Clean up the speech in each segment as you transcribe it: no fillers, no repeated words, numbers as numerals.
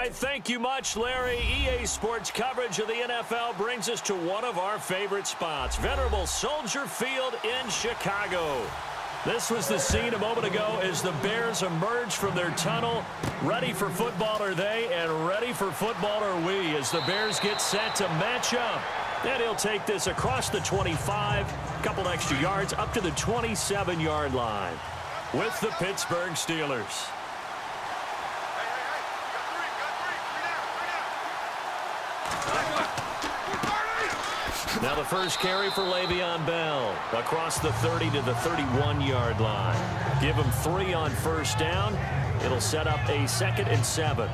right, thank you much, Larry. EA Sports coverage of the NFL brings us to one of our favorite spots, venerable Soldier Field in Chicago. This was the scene a moment ago as the Bears emerged from their tunnel. Ready for football are they, and ready for football are we as the Bears get set to match up. And he'll take this across the 25, a couple extra yards, up to the 27-yard line with the Pittsburgh Steelers. Now the first carry for Le'Veon Bell across the 30 to the 31-yard line. Give him 3 on first down. It'll set up a 2nd and 7.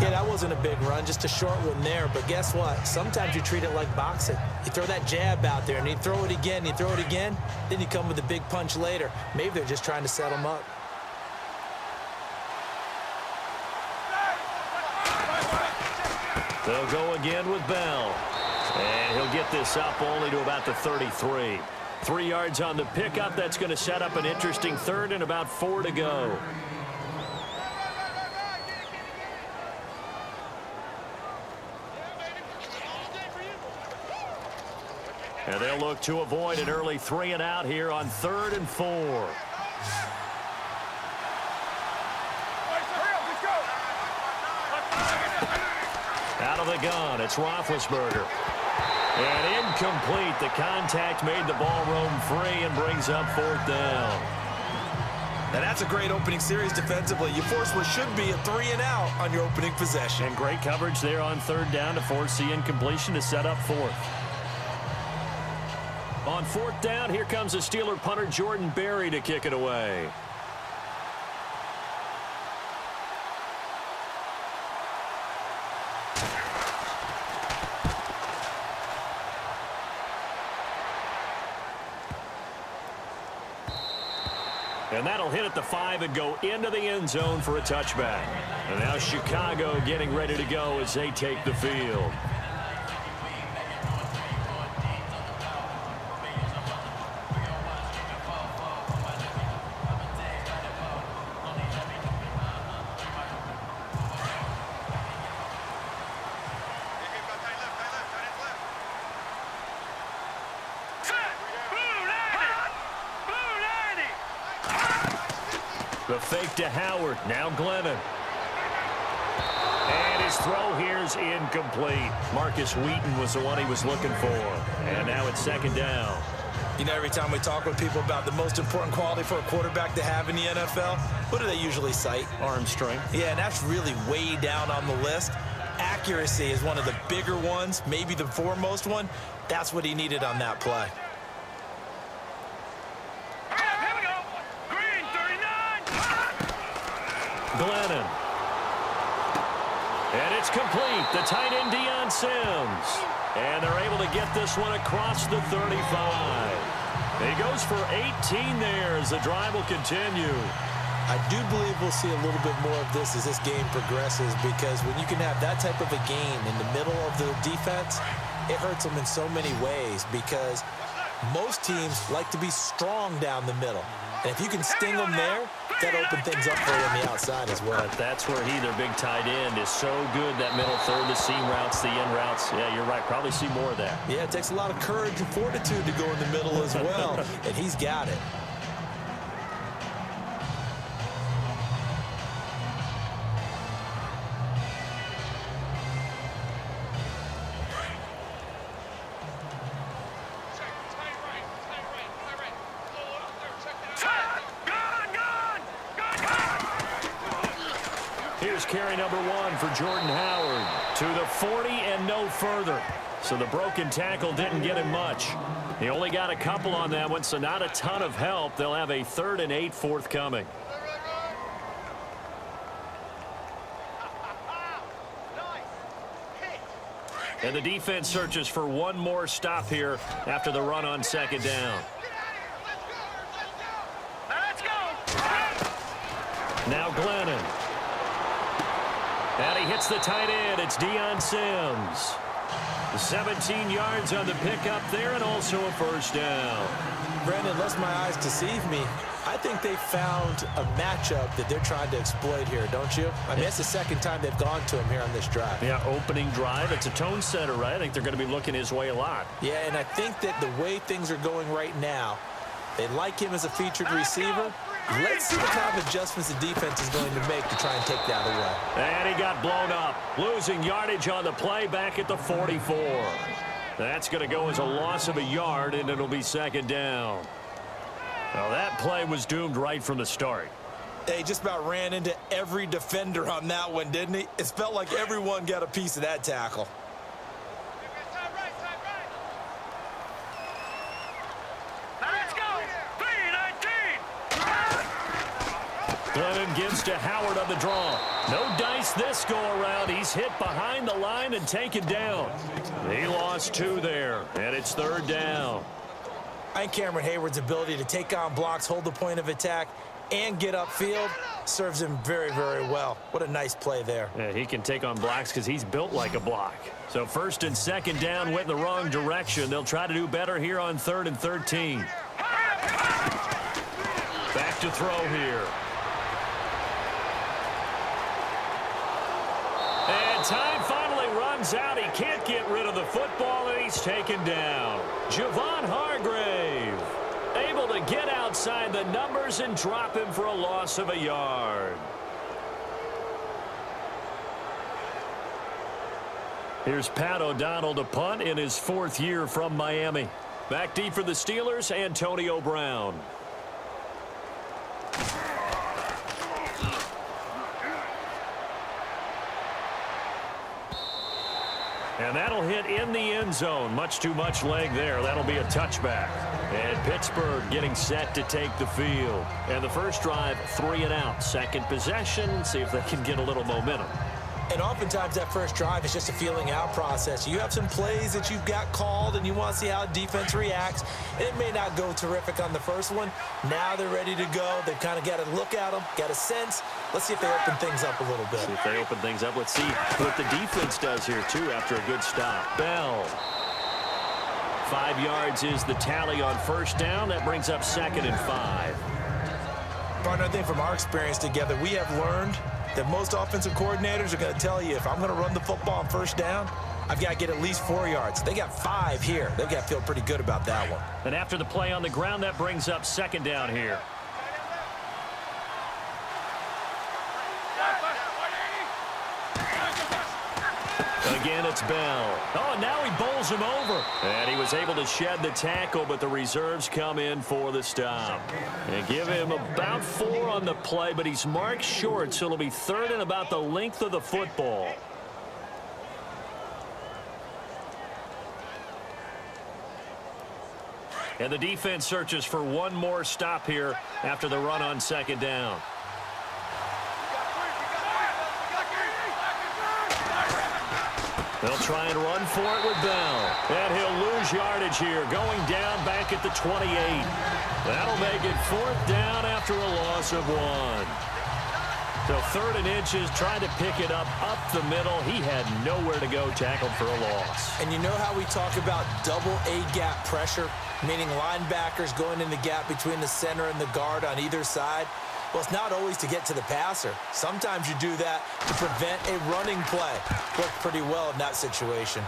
Yeah, that wasn't a big run, just a short one there. But guess what? Sometimes you treat it like boxing. You throw that jab out there, and you throw it again, you throw it again, then you come with a big punch later. Maybe they're just trying to set him up. They'll go again with Bell. And he'll get this up only to about the 33. 3 yards on the pickup. That's going to set up an interesting 3rd and about 4 to go. And they'll look to avoid an early 3 and out here on 3rd and 4. Out of the gun, it's Roethlisberger. And incomplete. The contact made the ball roam free and brings up 4th down. Now that's a great opening series defensively. You force what should be a 3 and out on your opening possession. And great coverage there on 3rd down to force the incompletion to set up 4th. On 4th down, here comes the Steeler punter Jordan Berry to kick it away. And that'll hit at the 5 and go into the end zone for a touchback. And now Chicago getting ready to go as they take the field. The fake to Howard. Now Glennon. And his throw here's incomplete. Marcus Wheaton was the one he was looking for. And now it's 2nd down. You know, every time we talk with people about the most important quality for a quarterback to have in the NFL, what do they usually cite? Arm strength. Yeah, and that's really way down on the list. Accuracy is one of the bigger ones, maybe the foremost one. That's what he needed on that play. Glennon. And it's complete. The tight end, Deion Sims. And they're able to get this one across the 35. He goes for 18 there as the drive will continue. I do believe we'll see a little bit more of this as this game progresses, because when you can have that type of a game in the middle of the defense, it hurts them in so many ways, because most teams like to be strong down the middle. And if you can sting them there, that opens things up for you on the outside as well. But that's where their big tight end, is so good. That middle third, the seam routes, the in routes. Yeah, you're right. Probably see more of that. Yeah, it takes a lot of courage and fortitude to go in the middle as well, and he's got it. Here's carry number 1 for Jordan Howard. To the 40 and no further. So the broken tackle didn't get him much. He only got a couple on that one, so not a ton of help. They'll have a 3rd and 8 forthcoming. And the defense searches for one more stop here after the run on 2nd down. Now Glennon. And he hits the tight end. It's Deion Sims. 17 yards on the pickup there and also a first down. Brandon, unless my eyes deceive me, I think they found a matchup that they're trying to exploit here, don't you? I mean, it's the second time they've gone to him here on this drive. Yeah, opening drive. It's a tone setter, right? I think they're going to be looking his way a lot. Yeah, and I think that the way things are going right now, they like him as a featured receiver. Let's see the kind of adjustments the defense is going to make to try and take that away. And he got blown up, losing yardage on the play back at the 44. That's going to go as a loss of a yard, and it'll be second down. Well, that play was doomed right from the start. He just about ran into every defender on that one, didn't he? It felt like everyone got a piece of that tackle. Glennon gives to Howard on the draw. No dice this go-around. He's hit behind the line and taken down. He lost 2 there, and it's third down. I think Cameron Hayward's ability to take on blocks, hold the point of attack, and get upfield serves him very, very well. What a nice play there. Yeah, he can take on blocks because he's built like a block. So first and second down went in the wrong direction. They'll try to do better here on 3rd and 13. Back to throw here. And time finally runs out. He can't get rid of the football, and he's taken down. Javon Hargrave able to get outside the numbers and drop him for a loss of a yard. Here's Pat O'Donnell to punt in his 4th year from Miami. Back deep for the Steelers, Antonio Brown. And that'll hit in the end zone. Much too much leg there. That'll be a touchback. And Pittsburgh getting set to take the field. And the first drive, 3 and out. Second possession, see if they can get a little momentum. And oftentimes that first drive is just a feeling out process. You have some plays that you've got called and you want to see how defense reacts. And it may not go terrific on the first one. Now they're ready to go. They've kind of got to look at them, got a sense. Let's see if they open things up a little bit. See if they open things up. Let's see what the defense does here, too, after a good stop. Bell. 5 yards is the tally on first down. That brings up 2nd and 5. Partner, I think from our experience together, we have learned that most offensive coordinators are going to tell you, if I'm going to run the football on first down, I've got to get at least 4 yards. They got 5 here. They've got to feel pretty good about that one. And after the play on the ground, that brings up 2nd down here. Again, it's Bell. Oh, and now he bowls him over. And he was able to shed the tackle, but the reserves come in for the stop. And give him about 4 on the play, but he's marked short, so it'll be 3rd and about the length of the football. And the defense searches for one more stop here after the run on 2nd down. They'll try and run for it with Bell. And he'll lose yardage here, going down back at the 28. That'll make it 4th down after a loss of 1. So 3rd and inches, trying to pick it up the middle. He had nowhere to go, tackled for a loss. And you know how we talk about double A-gap pressure, meaning linebackers going in the gap between the center and the guard on either side? Well, it's not always to get to the passer. Sometimes you do that to prevent a running play. Worked pretty well in that situation.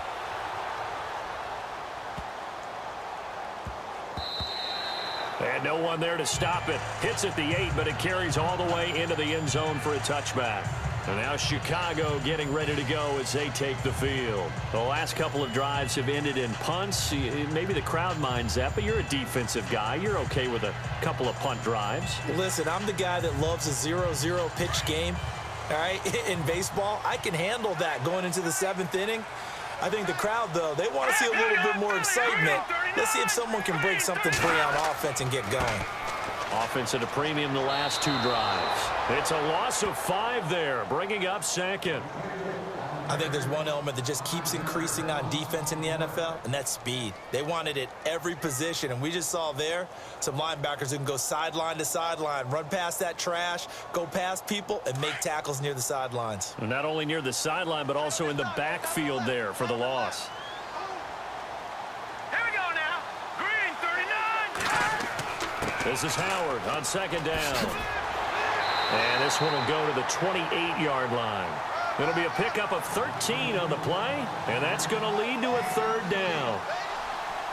And no one there to stop it. Hits at the 8, but it carries all the way into the end zone for a touchback. And now Chicago getting ready to go as they take the field. The last couple of drives have ended in punts. Maybe the crowd minds that, but you're a defensive guy. You're okay with a couple of punt drives. Listen, I'm the guy that loves a 0-0 pitch game. All right, in baseball, I can handle that going into the 7th inning. I think the crowd, though, they want to see a little bit more excitement. Let's see if someone can break something free on offense and get going. Offense at a premium the last 2 drives. It's a loss of 5 there, bringing up 2nd. I think there's one element that just keeps increasing on defense in the NFL, and that's speed. They want it at every position, and we just saw there some linebackers who can go sideline to sideline, run past that trash, go past people, and make tackles near the sidelines. And not only near the sideline, but also in the backfield there for the loss. Here we go now. Green, 39. This is Howard on second down. And this one will go to the 28-yard line. It'll be a pickup of 13 on the play, and that's going to lead to a third down.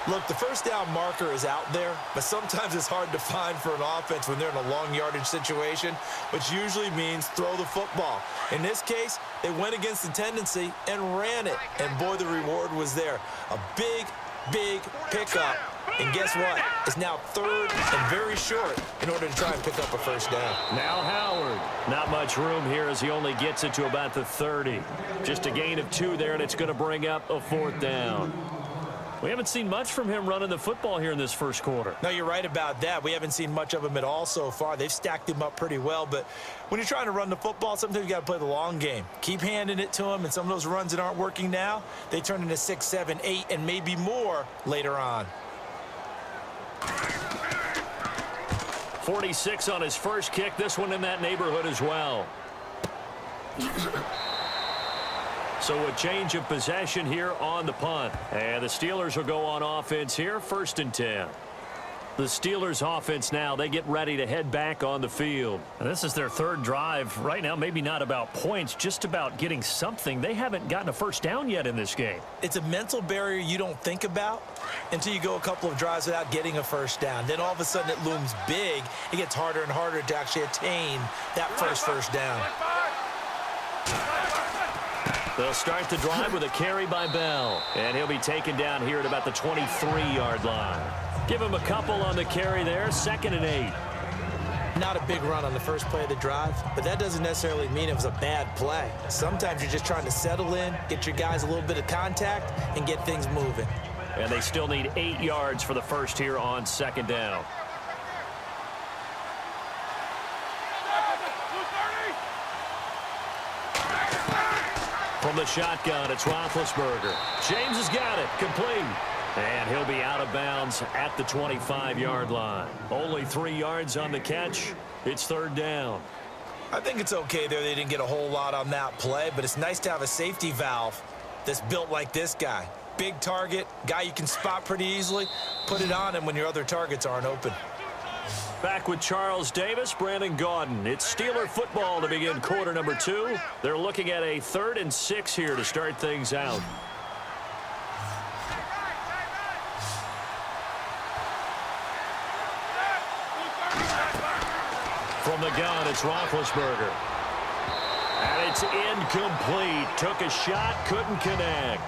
Look, the first down marker is out there, but sometimes it's hard to find for an offense when they're in a long yardage situation, which usually means throw the football. In this case, they went against the tendency and ran it, and boy, the reward was there. A big, big pickup. And guess what? It's now third and very short in order to try and pick up a first down. Now Howard. Not much room here as he only gets it to about the 30. Just a gain of 2 there, and it's going to bring up a fourth down. We haven't seen much from him running the football here in this first quarter. No, you're right about that. We haven't seen much of him at all so far. They've stacked him up pretty well, but when you're trying to run the football, sometimes you got to play the long game. Keep handing it to him, and some of those runs that aren't working now, they turn into 6, 7, 8, and maybe more later on. 46 on his first kick. This one in that neighborhood as well. So a change of possession here on the punt. And the Steelers will go on offense here, 1st and 10. The Steelers offense now, they get ready to head back on the field. And this is their third drive right now, maybe not about points, just about getting something. They haven't gotten a first down yet in this game. It's a mental barrier you don't think about until you go a couple of drives without getting a first down. Then all of a sudden it looms big. It gets harder and harder to actually attain that first down. They'll start the drive with a carry by Bell. And he'll be taken down here at about the 23-yard line. Give him a couple on the carry there, 2nd and 8. Not a big run on the first play of the drive, but that doesn't necessarily mean it was a bad play. Sometimes you're just trying to settle in, get your guys a little bit of contact, and get things moving. And they still need 8 yards for the first here on 2nd down. From the shotgun, it's Roethlisberger. James has got it, complete. And he'll be out of bounds at the 25-yard line. Only 3 yards on the catch. It's 3rd down. I think it's okay there. They didn't get a whole lot on that play, but it's nice to have a safety valve that's built like this guy. Big target, guy you can spot pretty easily. Put it on him when your other targets aren't open. Back with Charles Davis, Brandon Gaudin. It's Steeler football to begin quarter number 2. They're looking at a 3rd and 6 here to start things out. From the gun, it's Roethlisberger. And it's incomplete. Took a shot, couldn't connect.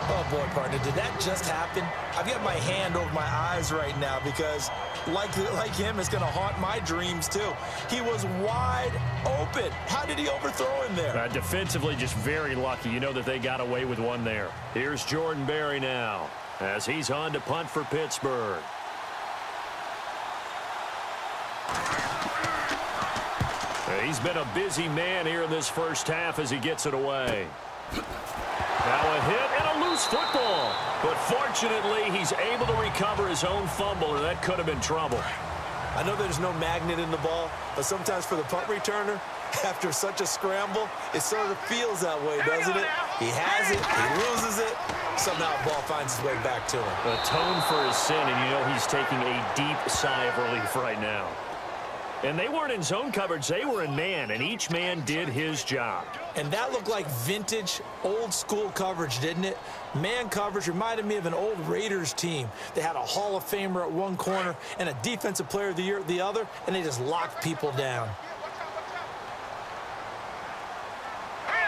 Oh, boy, partner, did that just happen? I've got my hand over my eyes right now because, like him, it's going to haunt my dreams, too. He was wide open. How did he overthrow him there? Defensively, just very lucky. You know that they got away with one there. Here's Jordan Berry now as he's on to punt for Pittsburgh. He's been a busy man here in this first half as he gets it away. Now a hit and a loose football. But fortunately, he's able to recover his own fumble, or that could have been trouble. I know there's no magnet in the ball, but sometimes for the punt returner, after such a scramble, it sort of feels that way, doesn't it? He has it, he loses it, somehow the ball finds its way back to him. Atone for his sin, and you know he's taking a deep sigh of relief right now. And they weren't in zone coverage, they were in man, and each man did his job. And that looked like vintage, old-school coverage, didn't it? Man coverage reminded me of an old Raiders team. They had a Hall of Famer at one corner and a Defensive Player of the Year at the other, and they just locked people down.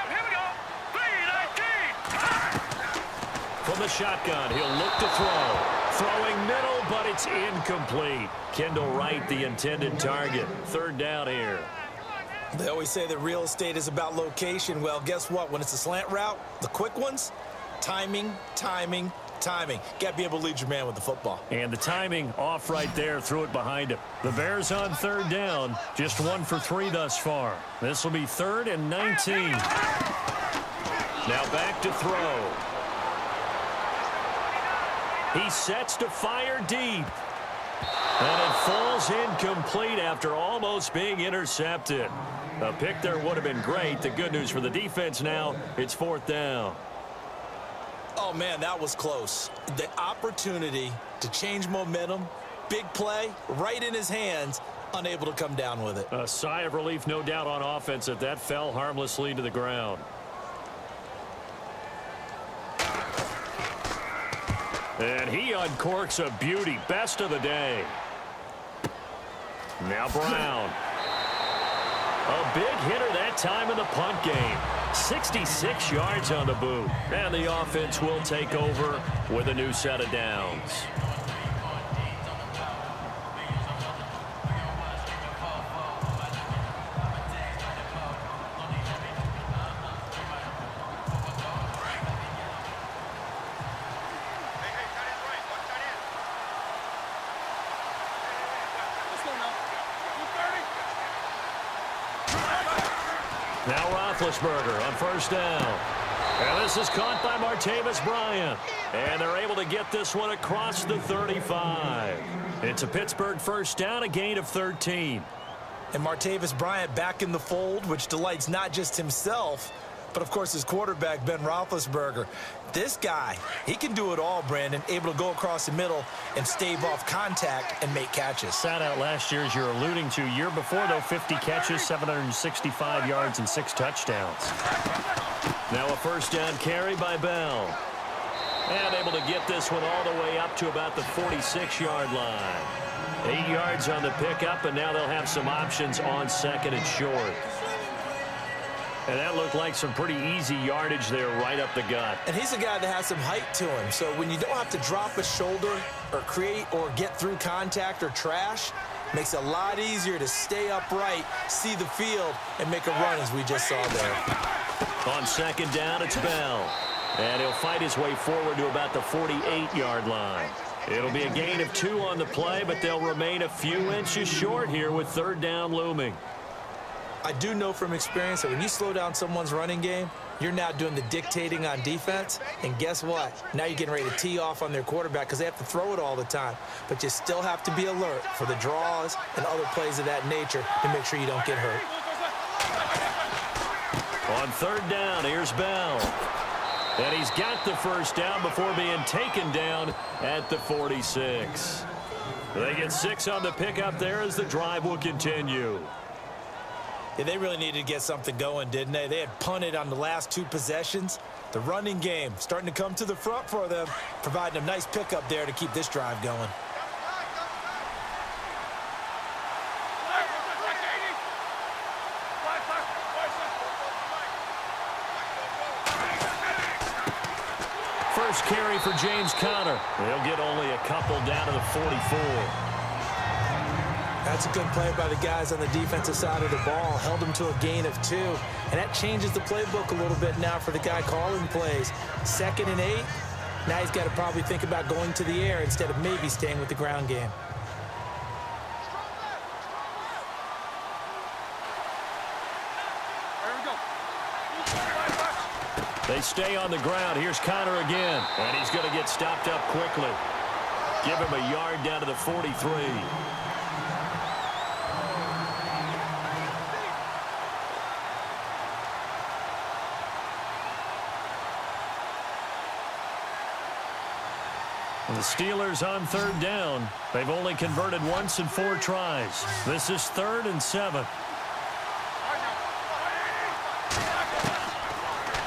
Here we go. 3-19. From the shotgun, he'll look to throw. Throwing middle, but it's incomplete. Kendall Wright, the intended target. 3rd down here. They always say that real estate is about location. Well, guess what? When it's a slant route, the quick ones, timing, timing, timing. Got to be able to lead your man with the football. And the timing off right there, threw it behind him. The Bears on 3rd down, just 1 for 3 thus far. This will be 3rd and 19. Now back to throw. He sets to fire deep. And it falls incomplete after almost being intercepted. A pick there would have been great. The good news for the defense now, it's 4th down. Oh, man, that was close. The opportunity to change momentum, big play, right in his hands, unable to come down with it. A sigh of relief, no doubt, on offense if that fell harmlessly to the ground. And he uncorks a beauty. Best of the day. Now Brown. A big hitter that time in the punt game. 66 yards on the boot. And the offense will take over with a new set of downs. Now Roethlisberger on 1st down. And this is caught by Martavis Bryant. And they're able to get this one across the 35. It's a Pittsburgh 1st down, a gain of 13. And Martavis Bryant back in the fold, which delights not just himself, but, of course, his quarterback, Ben Roethlisberger. This guy, he can do it all, Brandon, able to go across the middle and stave off contact and make catches. Sat out last year, as you're alluding to. Year before, though, 50 catches, 765 yards, and 6 touchdowns. Now a 1st down carry by Bell. And able to get this one all the way up to about the 46-yard line. 8 yards on the pickup, and now they'll have some options on 2nd and short. And that looked like some pretty easy yardage there right up the gut. And he's a guy that has some height to him. So when you don't have to drop a shoulder or create or get through contact or trash, makes it a lot easier to stay upright, see the field, and make a run as we just saw there. On 2nd down, it's Bell. And he'll fight his way forward to about the 48-yard line. It'll be a gain of 2 on the play, but they'll remain a few inches short here with 3rd down looming. I do know from experience that when you slow down someone's running game, you're now doing the dictating on defense. And guess what? Now you're getting ready to tee off on their quarterback because they have to throw it all the time. But you still have to be alert for the draws and other plays of that nature to make sure you don't get hurt. On 3rd down, here's Bell. And he's got the 1st down before being taken down at the 46. They get 6 on the pickup there as the drive will continue. Yeah, they really needed to get something going, didn't they? They had punted on the last 2 possessions. The running game starting to come to the front for them, providing a nice pickup there to keep this drive going. First carry for James Conner. They'll get only a couple down to the 44. That's a good play by the guys on the defensive side of the ball. Held them to a gain of 2. And that changes the playbook a little bit now for the guy calling plays. 2nd and 8. Now he's got to probably think about going to the air instead of maybe staying with the ground game. They stay on the ground. Here's Conner again. And he's going to get stopped up quickly. Give him a yard down to the 43. The Steelers on 3rd down. They've only converted once in 4 tries. This is 3rd and 7.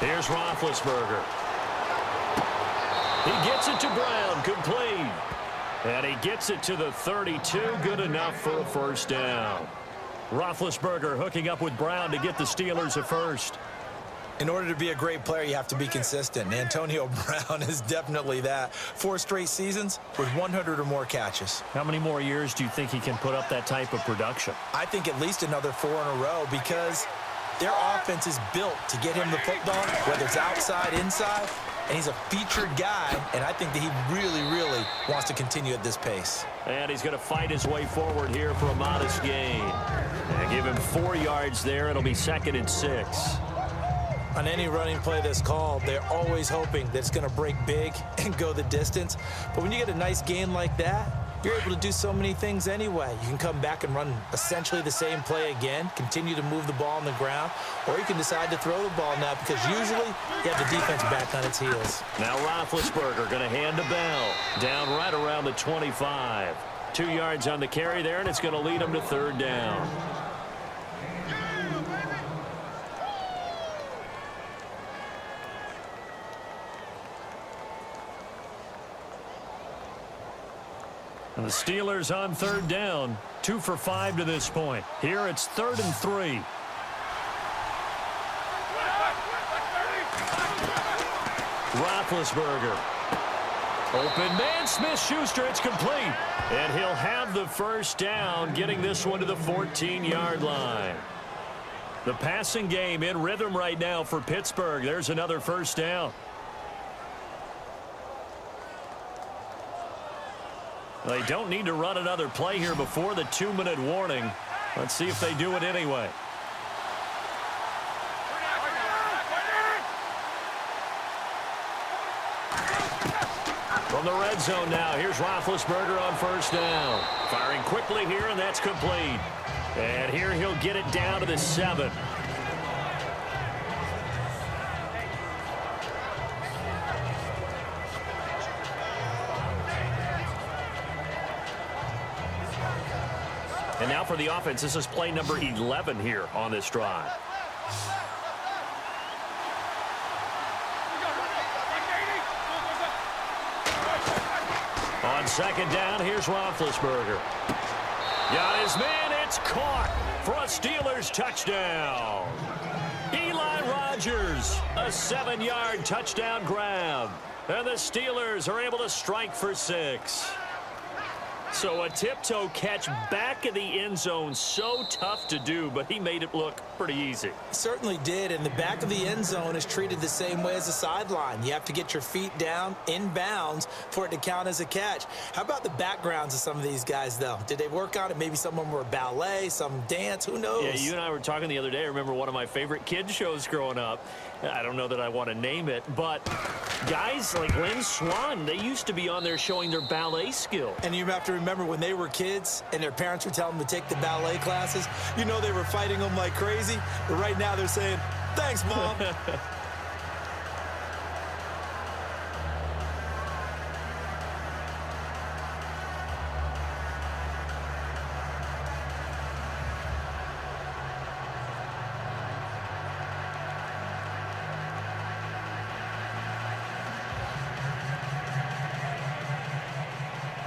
Here's Roethlisberger. He gets it to Brown, complete. And he gets it to the 32, good enough for a 1st down. Roethlisberger hooking up with Brown to get the Steelers a 1st. In order to be a great player, you have to be consistent. Antonio Brown is definitely that. 4 straight seasons with 100 or more catches. How many more years do you think he can put up that type of production? I think at least another 4 in a row because their offense is built to get him the football, whether it's outside, inside, and he's a featured guy, and I think that he really, really wants to continue at this pace. And he's going to fight his way forward here for a modest gain. And give him 4 yards there. It'll be 2nd and 6. On any running play that's called, they're always hoping that it's going to break big and go the distance. But when you get a nice gain like that, you're able to do so many things anyway. You can come back and run essentially the same play again, continue to move the ball on the ground, or you can decide to throw the ball now because usually you have the defense back on its heels. Now Roethlisberger going to hand to Bell. Down right around the 25. 2 yards on the carry there, and it's going to lead him to third down. And the Steelers on third down. 2 for 5 to this point. Here it's 3rd and 3. Roethlisberger. Open man, Smith-Schuster, it's complete. And he'll have the first down, getting this one to the 14-yard line. The passing game in rhythm right now for Pittsburgh. There's another first down. They don't need to run another play here before the 2-minute warning. Let's see if they do it anyway. From the red zone now, here's Roethlisberger on first down. Firing quickly here, and that's complete. And here he'll get it down to the 7. And now for the offense, this is play number 11 here on this drive. On second down, here's Roethlisberger. Got his man, it's caught for a Steelers touchdown. Eli Rogers, a 7-yard touchdown grab. And the Steelers are able to strike for 6. So a tiptoe catch back in the end zone, so tough to do, but he made it look pretty easy. Certainly did, and the back of the end zone is treated the same way as the sideline. You have to get your feet down in bounds for it to count as a catch. How about the backgrounds of some of these guys, though? Did they work on it? Maybe some of them were ballet, some dance, who knows? Yeah, you and I were talking the other day. I remember one of my favorite kids shows growing up. I don't know that I want to name it, but guys like Lynn Swan, they used to be on there showing their ballet skill. And you have to remember when they were kids and their parents were telling them to take the ballet classes, you know they were fighting them like crazy. But right now they're saying, thanks, Mom.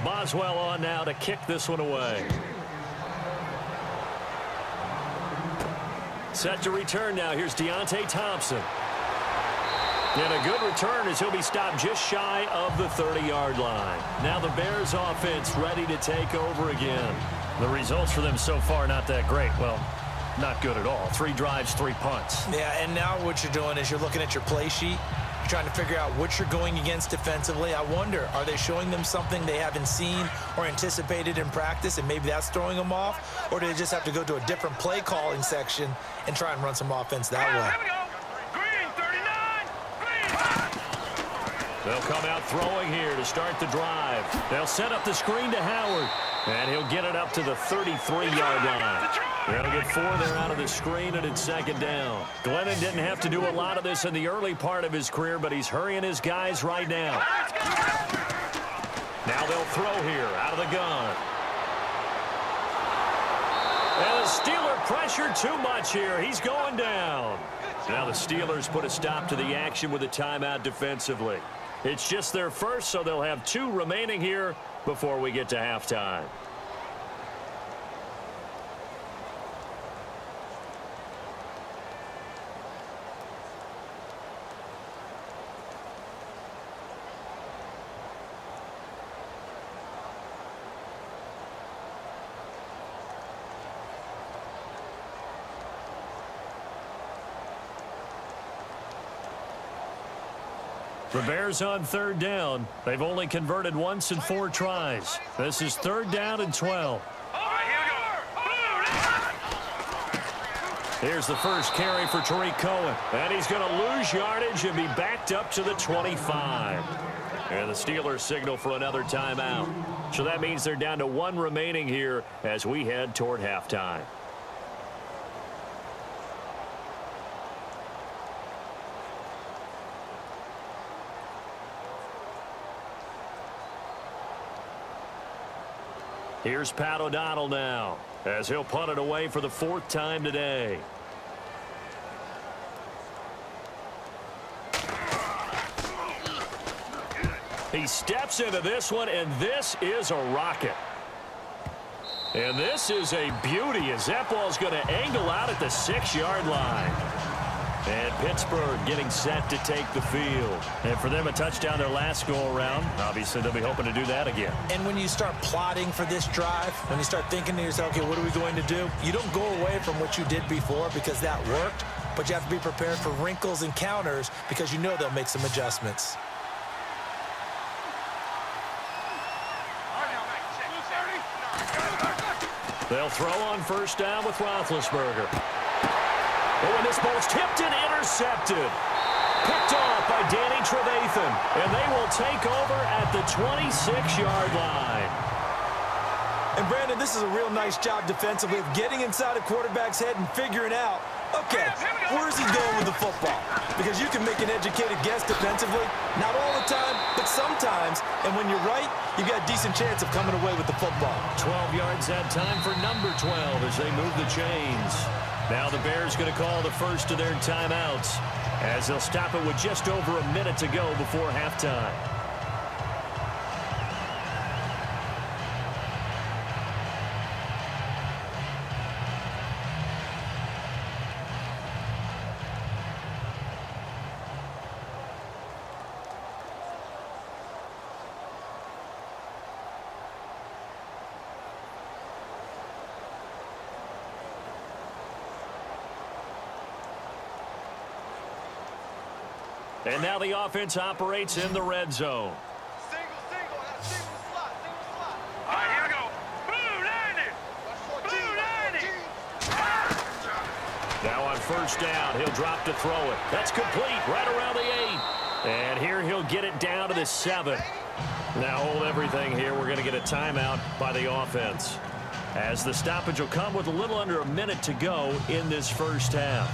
Boswell on now to kick this one away. Set to return now. Here's Deontay Thompson. And a good return as he'll be stopped just shy of the 30-yard line. Now the Bears offense ready to take over again. The results for them so far not that great. Well, not good at all. 3 drives, 3 punts. Yeah, and now what you're doing is you're looking at your play sheet. You're trying to figure out what you're going against defensively. I wonder, are they showing them something they haven't seen or anticipated in practice, and maybe that's throwing them off? Or do they just have to go to a different play calling section and try and run some offense that way? Here we go. Green, 39. Green. They'll come out throwing here to start the drive. They'll set up the screen to Howard. And he'll get it up to the 33-yard line. They'll get 4 there out of the screen, and it's second down. Glennon didn't have to do a lot of this in the early part of his career, but he's hurrying his guys right now. Now they'll throw here out of the gun. And the Steeler pressure too much here. He's going down. Now the Steelers put a stop to the action with a timeout defensively. It's just their first, so they'll have 2 remaining here before we get to halftime. The Bears on third down. They've only converted once in 4 tries. This is 3rd down and 12. Here's the first carry for Tariq Cohen. And he's going to lose yardage and be backed up to the 25. And the Steelers signal for another timeout. So that means they're down to one remaining here as we head toward halftime. Here's Pat O'Donnell now as he'll punt it away for the fourth time today. He steps into this one, and this is a rocket. And this is a beauty as that ball's going to angle out at the 6-yard line. And Pittsburgh getting set to take the field. And for them, a touchdown their last go-around. Obviously, they'll be hoping to do that again. And when you start plotting for this drive, when you start thinking to yourself, okay, what are we going to do? You don't go away from what you did before because that worked, but you have to be prepared for wrinkles and counters because you know they'll make some adjustments. They'll throw on first down with Roethlisberger. Oh, and this ball's tipped and intercepted. Picked off by Danny Trevathan. And they will take over at the 26-yard line. And, Brandon, this is a real nice job defensively of getting inside a quarterback's head and figuring out, okay, where's he going with the football? Because you can make an educated guess defensively. Not all the time, but sometimes. And when you're right, you've got a decent chance of coming away with the football. 12 yards that time for number 12 as they move the chains. Now the Bears going to call the first of their timeouts as they'll stop it with just over a minute to go before halftime. And now the offense operates in the red zone. Single slot. All right, here we go. Blue 90. Now on first down, he'll drop to throw it. That's complete right around the 8. And here he'll get it down to the 7. Now hold everything here. We're going to get a timeout by the offense, as the stoppage will come with a little under a minute to go in this first half.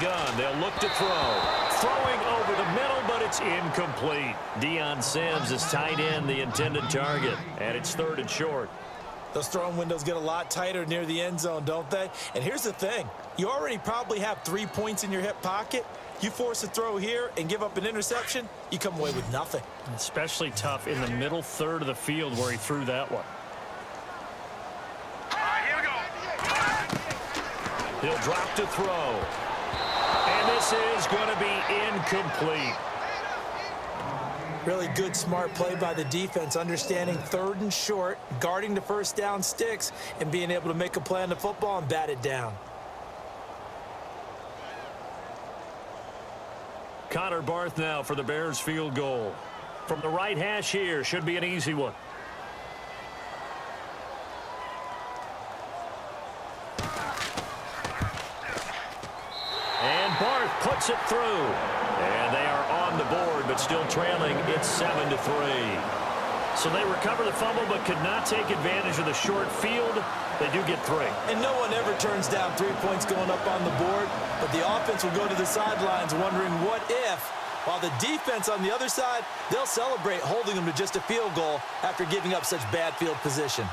Gun. They'll look to throw. Throwing over the middle, but it's incomplete. Deion Sims is tight end, the intended target, and it's 3rd and short. Those throwing windows get a lot tighter near the end zone, don't they? And here's the thing. You already probably have 3 points in your hip pocket. You force a throw here and give up an interception, you come away with nothing. Especially tough in the middle third of the field where he threw that one. All right, here we go. He'll drop to throw. And this is going to be incomplete. Really good, smart play by the defense, understanding 3rd and short, guarding the first down sticks, and being able to make a play on the football and bat it down. Connor Barth now for the Bears field goal. From the right hash here, should be an easy one. And Barth puts it through. And they are on the board, but still trailing. It's 7-3. So they recover the fumble, but could not take advantage of the short field. They do get 3. And no one ever turns down 3 points going up on the board, but the offense will go to the sidelines wondering what if, while the defense on the other side, they'll celebrate holding them to just a field goal after giving up such bad field position.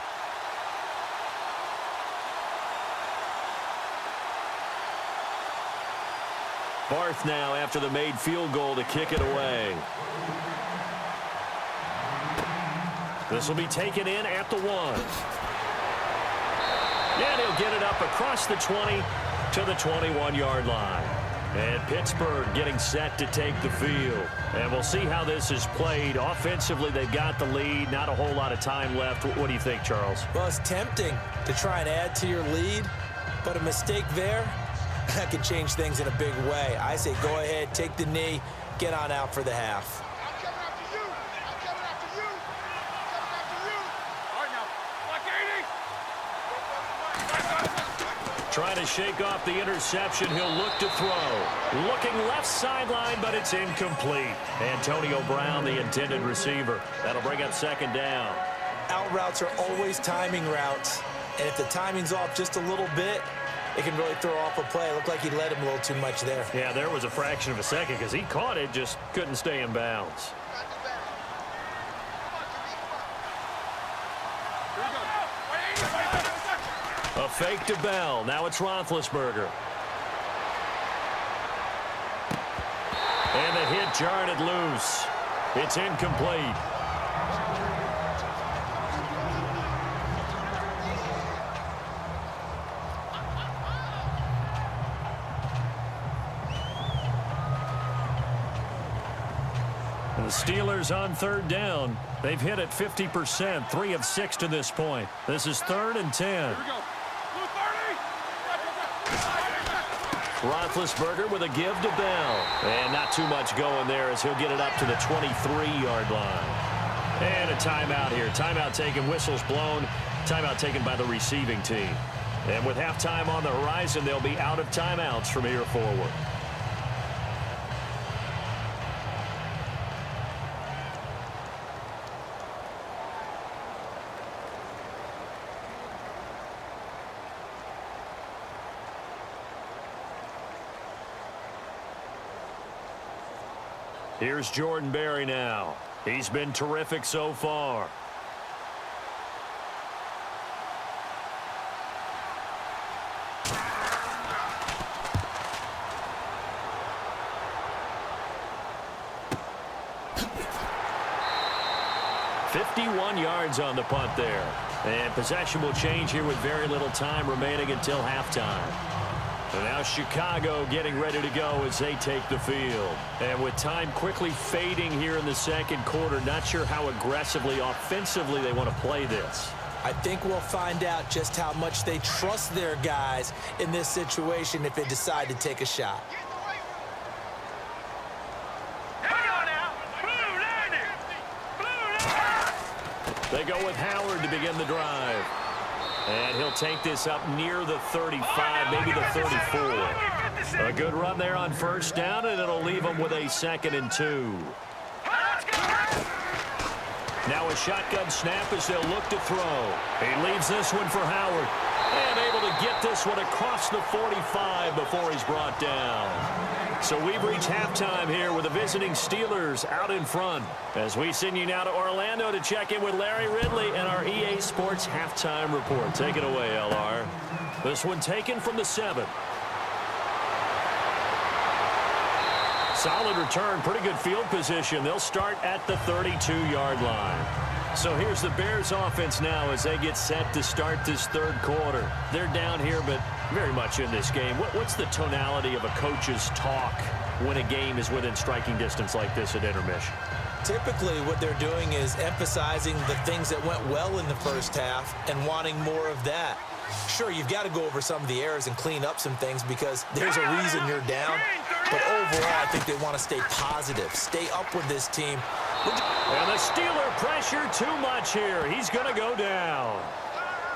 Barth now after the made field goal to kick it away. This will be taken in at the 1. And he'll get it up across the 20 to the 21-yard line. And Pittsburgh getting set to take the field. And we'll see how this is played. Offensively, they've got the lead. Not a whole lot of time left. What do you think, Charles? Well, it's tempting to try and add to your lead, but a mistake there, that could change things in a big way. I say go ahead, take the knee, get on out for the half. I'm coming after you. I'm coming after you. I'm coming after you. All right, now. Trying to shake off the interception. He'll look to throw. Looking left sideline, but it's incomplete. Antonio Brown, the intended receiver. That'll bring up second down. Out routes are always timing routes, and if the timing's off just a little bit, it can really throw off a play. It looked like he led him a little too much there. Yeah, there was a fraction of a second because he caught it, just couldn't stay in bounds. A fake to Bell. Now it's Roethlisberger. And the hit jarred it loose. It's incomplete. And the Steelers on third down. They've hit it 50%, 3 of 6 to this point. This is 3rd and 10. Roethlisberger with a give to Bell. And not too much going there as he'll get it up to the 23-yard line. And a timeout here. Timeout taken, whistles blown. Timeout taken by the receiving team. And with halftime on the horizon, they'll be out of timeouts from here forward. Here's Jordan Berry now. He's been terrific so far. "51 yards on the punt there. And possession will change here with very little time remaining until halftime. And now Chicago getting ready to go as they take the field. And with time quickly fading here in the second quarter, not sure how aggressively, offensively they want to play this. I think we'll find out just how much they trust their guys in this situation if they decide to take a shot. They go with Howard to begin the drive. And he'll take this up near the 35, maybe the 34. A good run there on first down, and it'll leave them with a 2nd and 2. Now a shotgun snap as they'll look to throw. He leaves this one for Howard. And able to get this one across the 45 before he's brought down. So we've reached halftime here with the visiting Steelers out in front. As we send you now to Orlando to check in with Larry Ridley and our EA Sports halftime report. Take it away, LR. This one taken from the 7. Solid return, pretty good field position. They'll start at the 32-yard line. So here's the Bears offense now as they get set to start this third quarter. They're down here, but very much in this game. What's the tonality of a coach's talk when a game is within striking distance like this at intermission? Typically, what they're doing is emphasizing the things that went well in the first half and wanting more of that. Sure, you've got to go over some of the errors and clean up some things because there's a reason you're down. But overall, I think they want to stay positive, stay up with this team. And the Steeler pressure too much here. He's going to go down.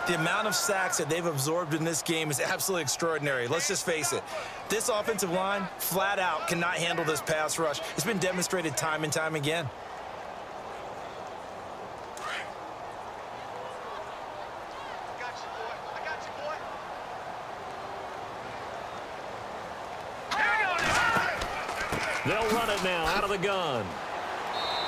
The amount of sacks that they've absorbed in this game is absolutely extraordinary. Let's just face it. This offensive line, flat out, cannot handle this pass rush. It's been demonstrated time and time again. They'll run it now out of the gun.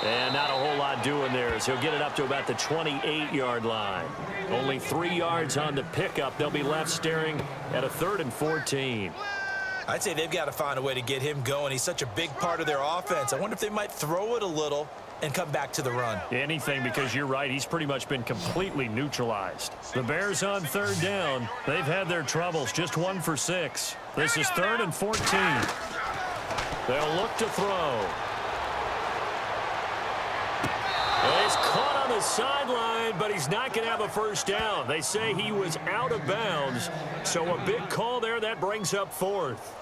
And not a whole lot doing there as he'll get it up to about the 28-yard line. Only 3 yards on the pickup. They'll be left staring at a 3rd and 14. I'd say they've got to find a way to get him going. He's such a big part of their offense. I wonder if they might throw it a little and come back to the run. Anything, because you're right. He's pretty much been completely neutralized. The Bears on third down. They've had their troubles. Just 1 for 6. This is 3rd and 14. They'll look to throw. He's caught on the sideline, but he's not going to have a first down. They say he was out of bounds, so a big call there. That brings up fourth.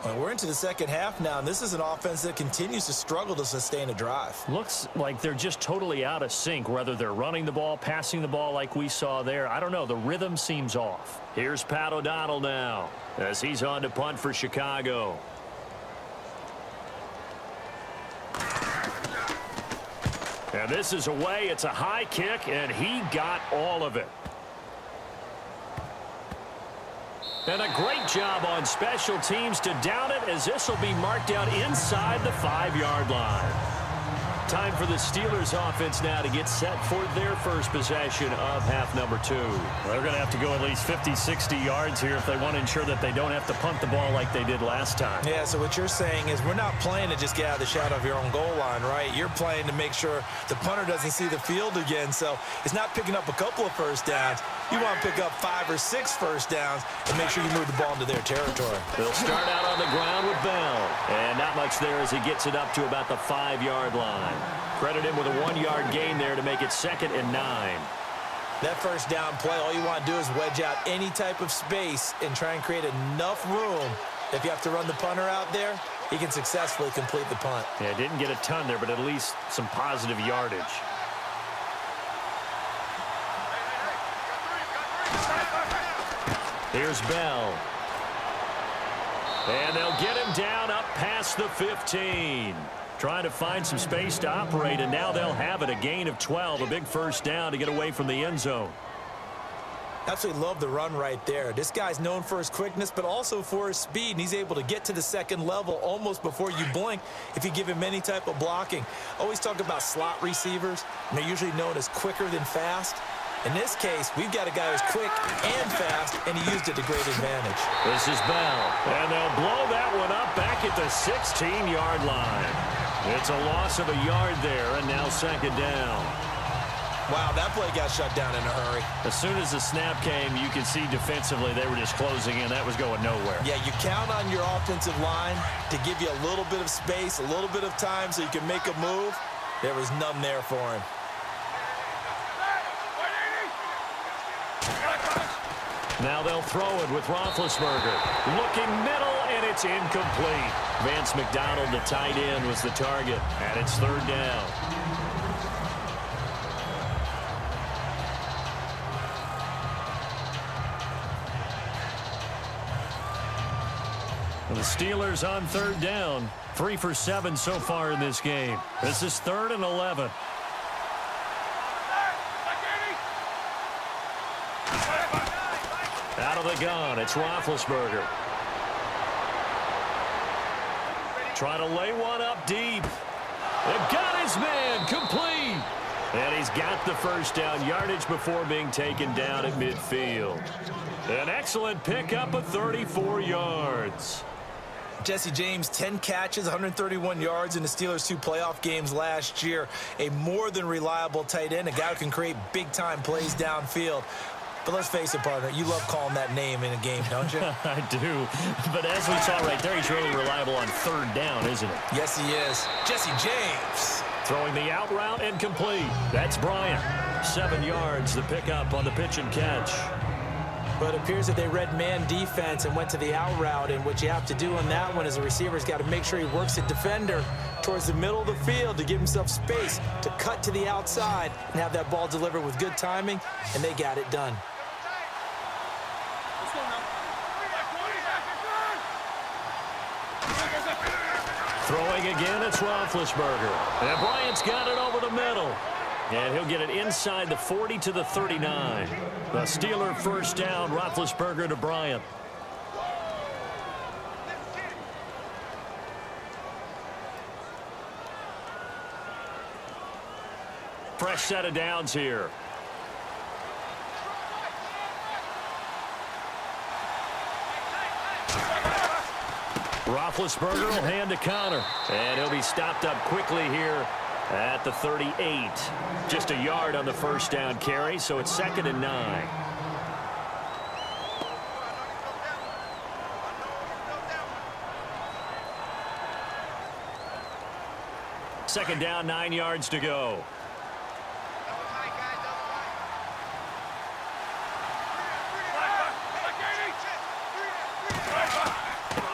Well, we're into the second half now, and this is an offense that continues to struggle to sustain a drive. Looks like they're just totally out of sync, whether they're running the ball, passing the ball like we saw there. I don't know. The rhythm seems off. Here's Pat O'Donnell now as he's on to punt for Chicago. And this is away. It's a high kick, and he got all of it. And a great job on special teams to down it, as this will be marked out inside the 5-yard line. Time for the Steelers offense now to get set for their first possession of half number 2. They're going to have to go at least 50, 60 yards here if they want to ensure that they don't have to punt the ball like they did last time. Yeah, so what you're saying is we're not playing to just get out of the shadow of your own goal line, right? You're playing to make sure the punter doesn't see the field again. So it's not picking up a couple of first downs. You want to pick up 5 or 6 first downs and make sure you move the ball into their territory. They'll start out on the ground with Bell. And not much there as he gets it up to about the 5-yard line. Credit him with a 1-yard gain there to make it 2nd and 9. That first down play, all you want to do is wedge out any type of space and try and create enough room. If you have to run the punter out there, he can successfully complete the punt. Yeah, didn't get a ton there, but at least some positive yardage. Here's Bell. And they'll get him down up past the 15. Trying to find some space to operate, and now they'll have it. A gain of 12, a big first down to get away from the end zone. Absolutely love the run right there. This guy's known for his quickness, but also for his speed, and he's able to get to the second level almost before you blink if you give him any type of blocking. Always talk about slot receivers, and they're usually known as quicker than fast. In this case, we've got a guy who's quick and fast, and he used it to great advantage. This is Bell, and they'll blow that one up back at the 16-yard line. It's a loss of a yard there, and now 2nd down. Wow, that play got shut down in a hurry. As soon as the snap came, you could see defensively they were just closing in. That was going nowhere. Yeah, you count on your offensive line to give you a little bit of space, a little bit of time so you can make a move. There was none there for him. Now they'll throw it with Roethlisberger. Looking middle, and it's incomplete. Vance McDonald, the tight end, was the target, and it's 3rd down. The Steelers on 3rd down. 3 for 7 so far in this game. This is 3rd and 11. Out of the gun, it's Roethlisberger. Trying to lay one up deep. They've got his man, complete. And he's got the first down yardage before being taken down at midfield. An excellent pickup of 34 yards. Jesse James, 10 catches, 131 yards in the Steelers' 2 playoff games last year. A more than reliable tight end, a guy who can create big-time plays downfield. But let's face it, partner, you love calling that name in a game, don't you? I do. But as we saw right there, he's really reliable on 3rd down, isn't it? Yes, he is. Jesse James. Throwing the out route and complete. That's Bryant. 7 yards, the pickup on the pitch and catch. But it appears that they read man defense and went to the out route. And what you have to do on that one is the receiver's got to make sure he works the defender towards the middle of the field to give himself space to cut to the outside and have that ball delivered with good timing, and they got it done. Throwing again, it's Roethlisberger. And Bryant's got it over the middle. And he'll get it inside the 40 to the 39. The Steeler first down, Roethlisberger to Bryant. Fresh set of downs here. Roethlisberger will hand to Connor. And he'll be stopped up quickly here at the 38. Just a yard on the first down carry, so it's 2nd and 9. Second down, 9 yards to go.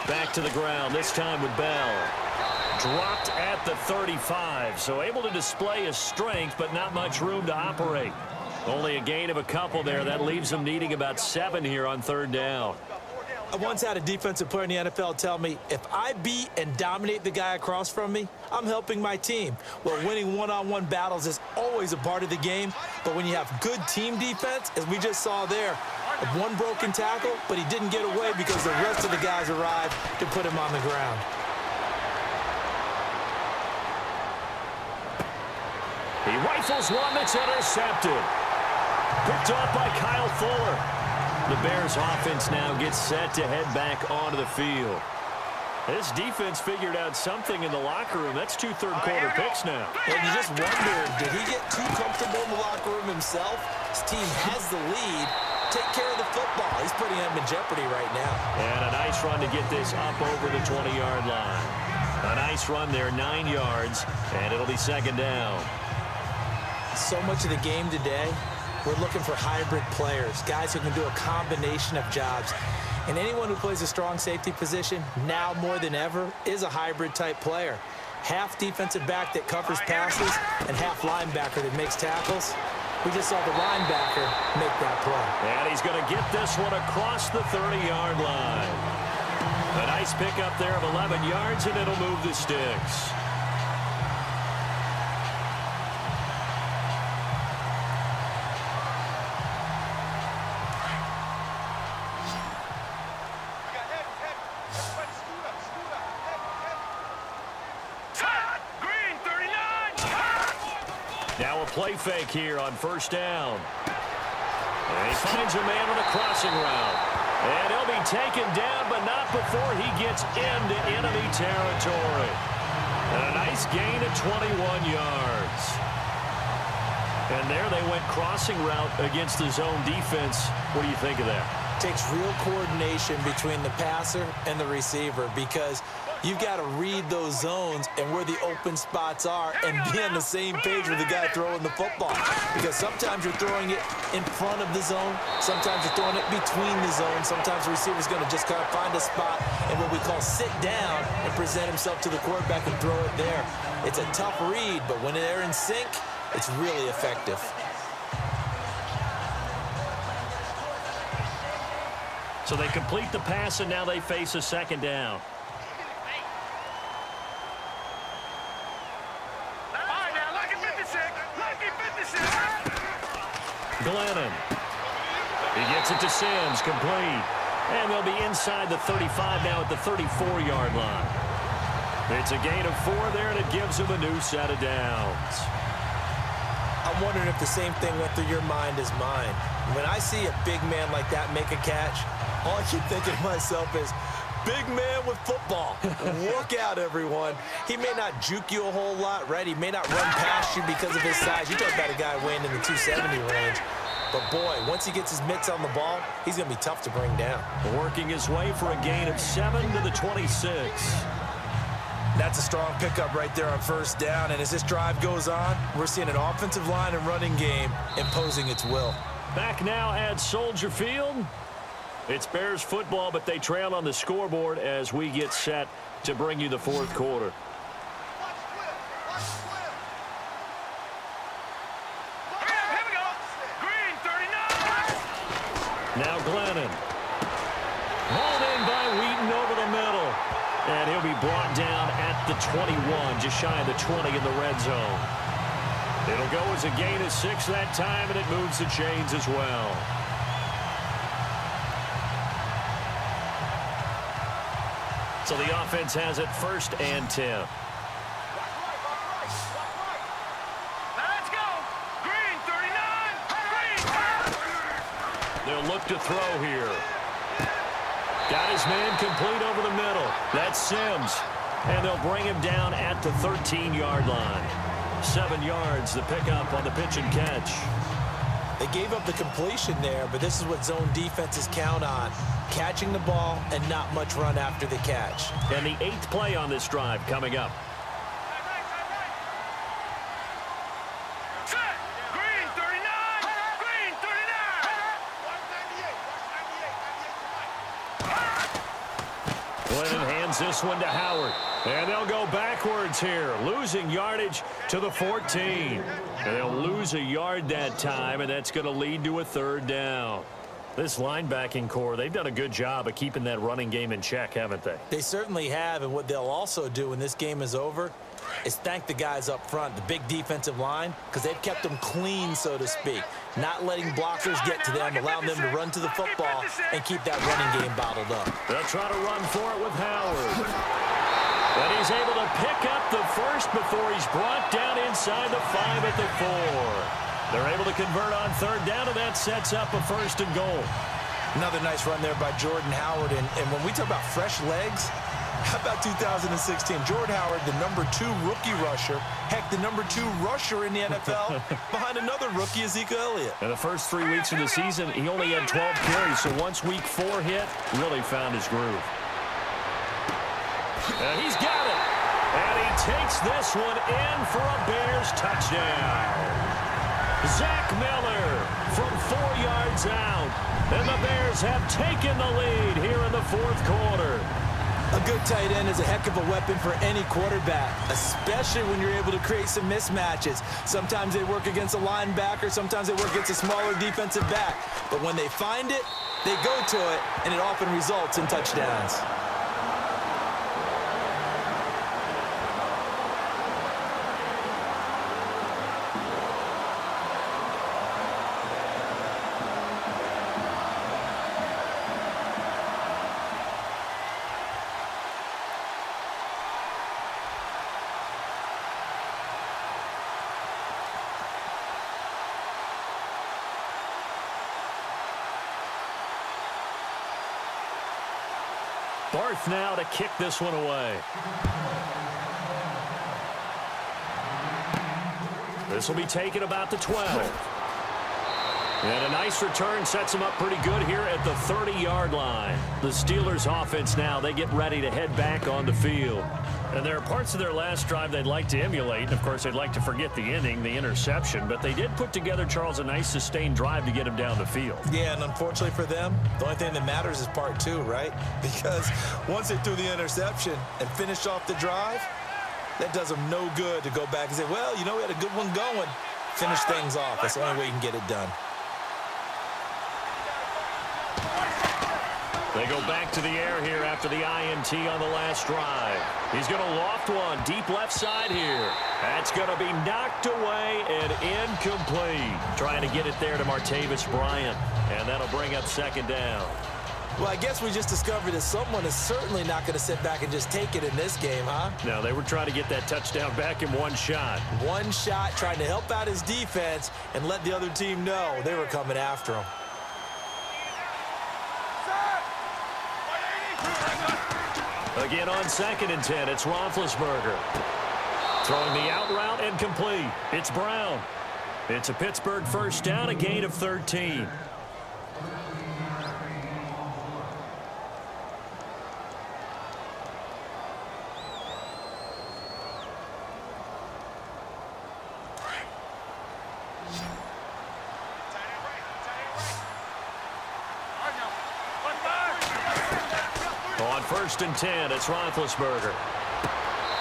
Back to the ground, this time with Bell. Dropped at the 35, so able to display his strength, but not much room to operate. Only a gain of a couple there. That leaves him needing about 7 here on third down. I once had a defensive player in the NFL tell me, if I beat and dominate the guy across from me, I'm helping my team. Well, winning one-on-one battles is always a part of the game, but when you have good team defense, as we just saw there, one broken tackle, but he didn't get away because the rest of the guys arrived to put him on the ground. He rifles one that's intercepted. Picked off by Kyle Fuller. The Bears offense now gets set to head back onto the field. This defense figured out something in the locker room. That's 2 third-quarter picks now. And you just wonder, did he get too comfortable in the locker room himself? His team has the lead. Take care of the football. He's putting them in jeopardy right now. And a nice run to get this up over the 20-yard line. A nice run there, 9 yards, and it'll be second down. So much of the game today, we're looking for hybrid players, guys who can do a combination of jobs. And anyone who plays a strong safety position, now more than ever, is a hybrid-type player. Half defensive back that covers passes and half linebacker that makes tackles. We just saw the linebacker make that play. And he's going to get this one across the 30-yard line. A nice pickup there of 11 yards, and it'll move the sticks. Now a play fake here on first down. And he finds a man on a crossing route. And he'll be taken down, but not before he gets into enemy territory. And a nice gain of 21 yards. And there they went crossing route against the zone defense. What do you think of that? Takes real coordination between the passer and the receiver, because you've got to read those zones and where the open spots are and be on the same page with the guy throwing the football. Because sometimes you're throwing it in front of the zone. Sometimes you're throwing it between the zones. Sometimes the receiver's going to just kind of find a spot and what we call sit down and present himself to the quarterback and throw it there. It's a tough read, but when they're in sync, it's really effective. So they complete the pass, and now they face a second down. Glennon. He gets it to Sims, complete. And they'll be inside the 35 now at the 34-yard line. It's a gain of 4 there, and it gives them a new set of downs. I'm wondering if the same thing went through your mind as mine. When I see a big man like that make a catch, all I keep thinking to myself is, big man with football. Look out, everyone. He may not juke you a whole lot, right? He may not run past you because of his size. You're talking about a guy weighing in the 270 range. But, boy, once he gets his mitts on the ball, he's going to be tough to bring down. Working his way for a gain of 7 to the 26. That's a strong pickup right there on first down. And as this drive goes on, we're seeing an offensive line and running game imposing its will. Back now at Soldier Field. It's Bears football, but they trail on the scoreboard as we get set to bring you the fourth quarter. Now Glennon. Hauled in by Wheaton over the middle. And he'll be brought down at the 21, just shy of the 20 in the red zone. It'll go as a gain of 6 that time, and it moves the chains as well. So the offense has it 1st and 10. Let's go. Green 39. They'll look to throw here. Got his man complete over the middle. That's Sims. And they'll bring him down at the 13-yard line. 7 yards, the pickup on the pitch and catch. They gave up the completion there, but this is what zone defenses count on. Catching the ball and not much run after the catch. And the 8th play on this drive coming up. Clinton hands this one to Howard. And they'll go backwards here, losing yardage to the 14. And they'll lose a yard that time, and that's going to lead to a third down. This linebacking core, they've done a good job of keeping that running game in check, haven't they? They certainly have, and what they'll also do when this game is over is thank the guys up front, the big defensive line, because they've kept them clean, so to speak, not letting blockers get to them, allowing them to run to the football and keep that running game bottled up. They'll try to run for it with Howard. And he's able to pick up the first before he's brought down inside the 5 at the 4. They're able to convert on third down, and that sets up a 1st and goal. Another nice run there by Jordan Howard. And when we talk about fresh legs, how about 2016? Jordan Howard, the #2 rookie rusher. Heck, the #2 rusher in the NFL behind another rookie, Ezekiel Elliott. In the first 3 weeks of the season, he only had 12 carries, so once week 4 hit, really found his groove. And he's got it. And he takes this one in for a Bears touchdown. Zach Miller from 4 yards out. And the Bears have taken the lead here in the 4th quarter. A good tight end is a heck of a weapon for any quarterback, especially when you're able to create some mismatches. Sometimes they work against a linebacker, sometimes they work against a smaller defensive back. But when they find it, they go to it, and it often results in touchdowns. Barth now to kick this one away. This will be taken about the 12. And a nice return sets them up pretty good here at the 30-yard line. The Steelers offense now, they get ready to head back on the field. And there are parts of their last drive they'd like to emulate. And, of course, they'd like to forget the ending, the interception. But they did put together, Charles, a nice sustained drive to get him down the field. Yeah, and unfortunately for them, the only thing that matters is part 2, right? Because once they threw the interception and finished off the drive, that does them no good to go back and say, well, you know, we had a good one going. Finish things off. That's the only way you can get it done. They go back to the air here after the INT on the last drive. He's going to loft one deep left side here. That's going to be knocked away and incomplete. Trying to get it there to Martavis Bryant. And that'll bring up 2nd down. Well, I guess we just discovered that someone is certainly not going to sit back and just take it in this game, huh? No, they were trying to get that touchdown back in one shot. One shot, trying to help out his defense and let the other team know they were coming after him. Again on 2nd and 10, it's Roethlisberger. Throwing the out route and complete. It's Brown. It's a Pittsburgh 1st down, a gain of 13. On 1st and 10, it's Roethlisberger.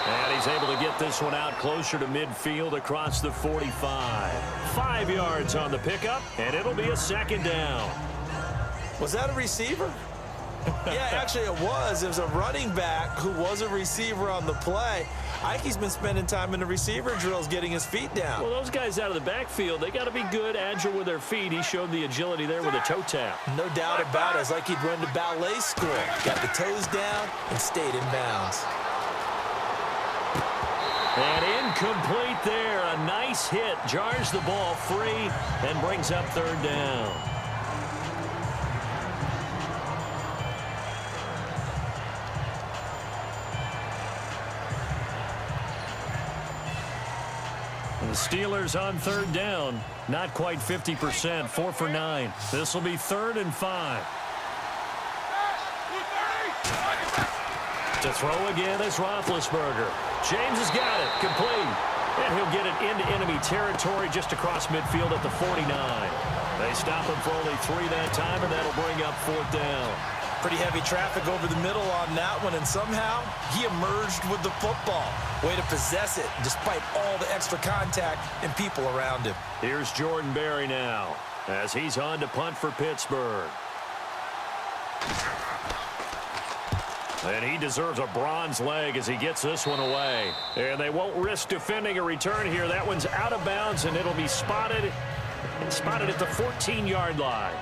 And he's able to get this one out closer to midfield across the 45. 5 yards on the pickup, and it'll be a 2nd down. Was that a receiver? Yeah, actually it was. It was a running back who was a receiver on the play. Ike's been spending time in the receiver drills getting his feet down. Well, those guys out of the backfield, they got to be good, agile with their feet. He showed the agility there with a toe tap. No doubt about it. It's like he'd run to ballet school. Got the toes down and stayed in bounds. And incomplete there. A nice hit. Jars the ball free and brings up 3rd down. The Steelers on 3rd down. Not quite 50%. 4 for 9. This will be 3rd and 5. To throw again is Roethlisberger. James has got it. Complete. And he'll get it into enemy territory just across midfield at the 49. They stop him for only 3 that time, and that'll bring up 4th down. Pretty heavy traffic over the middle on that one, and somehow he emerged with the football. Way to possess it despite all the extra contact and people around him. Here's Jordan Berry now as he's on to punt for Pittsburgh. And he deserves a bronze leg as he gets this one away. And they won't risk defending a return here. That one's out of bounds, and it'll be spotted at the 14-yard line.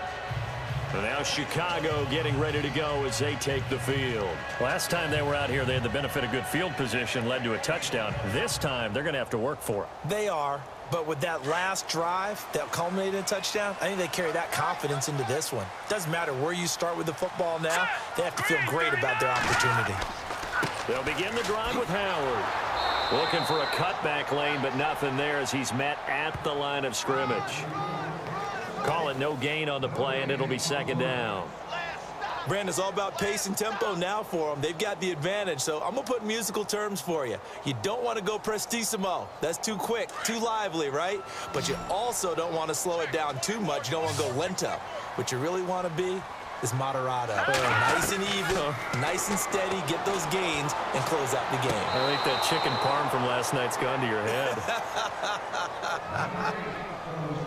And now Chicago getting ready to go as they take the field. Last time they were out here, they had the benefit of good field position, led to a touchdown. This time, they're going to have to work for it. They are, but with that last drive that culminated in a touchdown, I think they carry that confidence into this one. Doesn't matter where you start with the football now, they have to feel great about their opportunity. They'll begin the drive with Howard. Looking for a cutback lane, but nothing there as he's met at the line of scrimmage. Call it no gain on the play, and it'll be second down. Brandon, it's all about pace and tempo now for them. They've got the advantage, so I'm going to put musical terms for you. You don't want to go prestissimo. That's too quick, too lively, right? But you also don't want to slow it down too much. You don't want to go lento. What you really want to be is moderato. Nice and even, nice and steady, get those gains, and close out the game. I think that chicken parm from last night's gone to your head.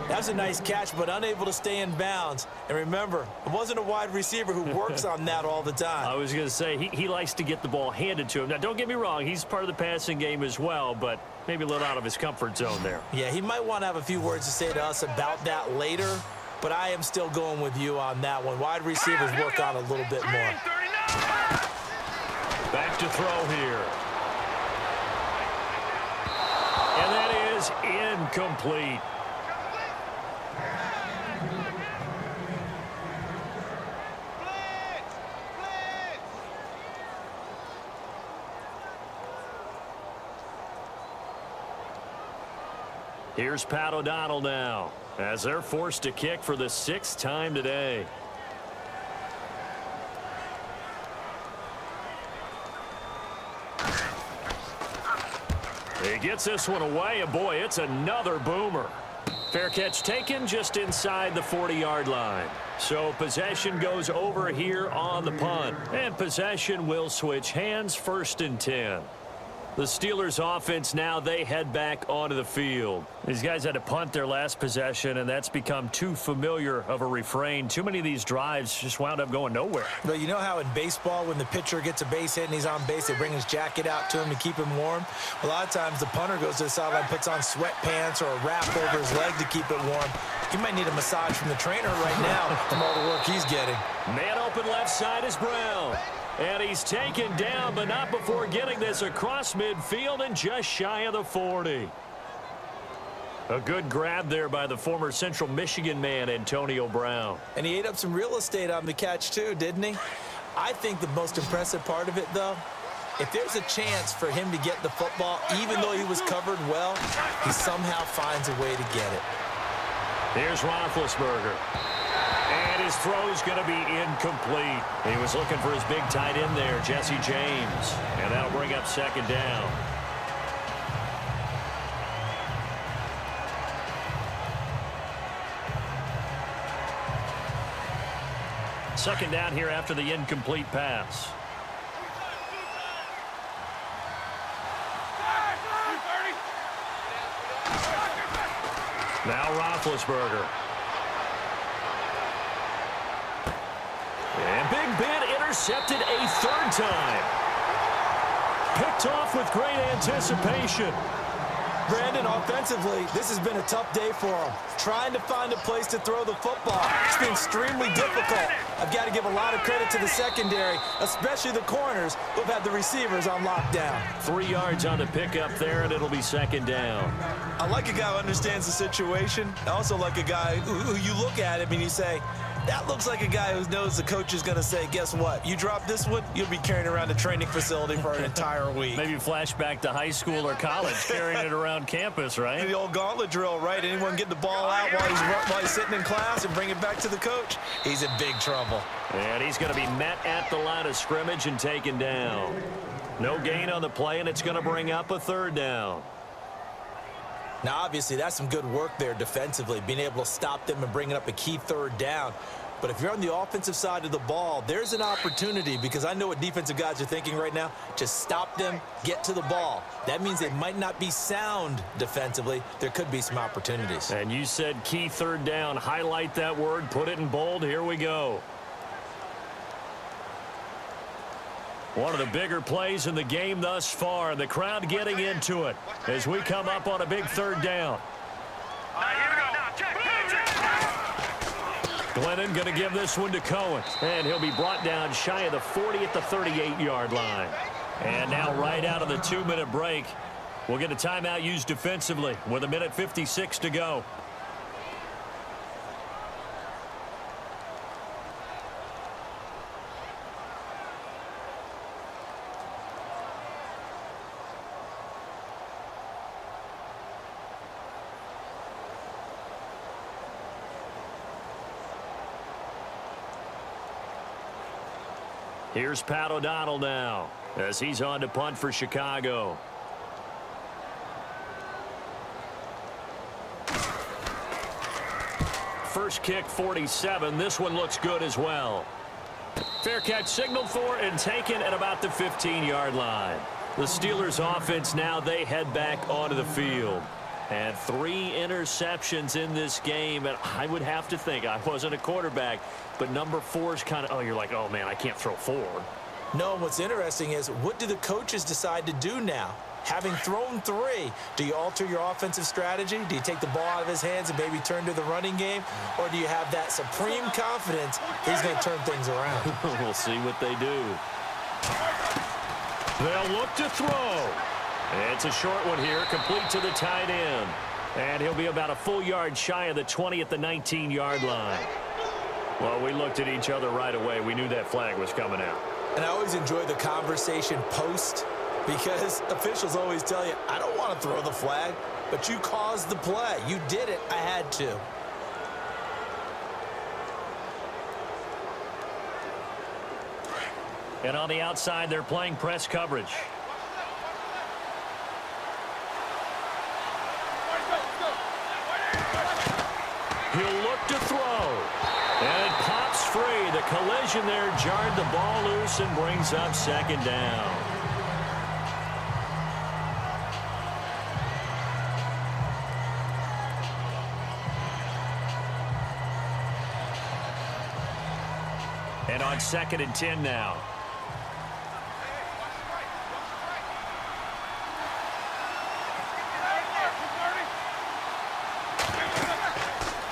That's a nice catch, but unable to stay in bounds. And remember, it wasn't a wide receiver who works on that all the time. I was going to say, he likes to get the ball handed to him. Now, don't get me wrong, he's part of the passing game as well, but maybe a little out of his comfort zone there. Yeah, he might want to have a few words to say to us about that later, but I am still going with you on that one. Wide receivers work on a little bit more. Back to throw here. And that is incomplete. Here's Pat O'Donnell now as they're forced to kick for the 6th time today. He gets this one away, and boy, it's another boomer. Fair catch taken just inside the 40-yard line. So possession goes over here on the punt, and possession will switch hands, 1st and 10. The Steelers offense now, they head back onto the field. These guys had to punt their last possession, and that's become too familiar of a refrain. Too many of these drives just wound up going nowhere. But you know how in baseball, when the pitcher gets a base hit and he's on base, they bring his jacket out to him to keep him warm? A lot of times the punter goes to the sideline, puts on sweatpants or a wrap over his leg to keep it warm. He might need a massage from the trainer right now from all the work he's getting. Man open left side is Brown. And he's taken down, but not before getting this across midfield and just shy of the 40. A good grab there by the former Central Michigan man, Antonio Brown. And he ate up some real estate on the catch too, didn't he? I think the most impressive part of it, though, if there's a chance for him to get the football, even though he was covered well, he somehow finds a way to get it. Here's Roethlisberger. And his throw's going to be incomplete. He was looking for his big tight end there, Jesse James. And that'll bring up 2nd down. Second down here after the incomplete pass. Now Roethlisberger. And Big Ben intercepted a 3rd time. Picked off with great anticipation. Brandon, offensively, this has been a tough day for him. Trying to find a place to throw the football. It's been extremely difficult. I've got to give a lot of credit to the secondary, especially the corners who've had the receivers on lockdown. 3 yards on the pickup there, and it'll be 2nd down. I like a guy who understands the situation. I also like a guy who you look at him and you say, that looks like a guy who knows the coach is going to say, guess what? You drop this one, you'll be carrying around a training facility for an entire week. Maybe flashback to high school or college, carrying it around campus, right? The old gauntlet drill, right? Anyone get the ball out while he's sitting in class and bring it back to the coach? He's in big trouble. And he's going to be met at the line of scrimmage and taken down. No gain on the play, and it's going to bring up a 3rd down. Now, obviously, that's some good work there defensively, being able to stop them and bringing up a key 3rd down. But if you're on the offensive side of the ball, there's an opportunity, because I know what defensive guys are thinking right now. Just stop them, get to the ball. That means they might not be sound defensively. There could be some opportunities. And you said key third down. Highlight that word, put it in bold. Here we go. One of the bigger plays in the game thus far. The crowd getting into it as we come up on a big third down. Glennon going to give this one to Cohen. And he'll be brought down shy of the 40 at the 38-yard line. And now right out of the 2-minute break, we'll get a timeout used defensively with 1:56 to go. Here's Pat O'Donnell now as he's on to punt for Chicago. First kick, 47. This one looks good as well. Fair catch signaled for and taken at about the 15-yard line. The Steelers offense now, they head back onto the field. And 3 interceptions in this game. And I would have to think, I wasn't a quarterback, but number 4 is kind of, oh, you're like, oh, man, I can't throw 4. No, what's interesting is, what do the coaches decide to do now? Having thrown 3, do you alter your offensive strategy? Do you take the ball out of his hands and maybe turn to the running game? Or do you have that supreme confidence he's going to turn things around? We'll see what they do. They'll look to throw. It's a short one here, complete to the tight end. And he'll be about a full yard shy of the 20 at the 19-yard line. Well, we looked at each other right away. We knew that flag was coming out. And I always enjoy the conversation post, because officials always tell you, I don't want to throw the flag, but you caused the play. You did it. I had to. And on the outside, they're playing press coverage. He'll look to throw. And it pops free. The collision there jarred the ball loose and brings up second down. And on 2nd and 10 now.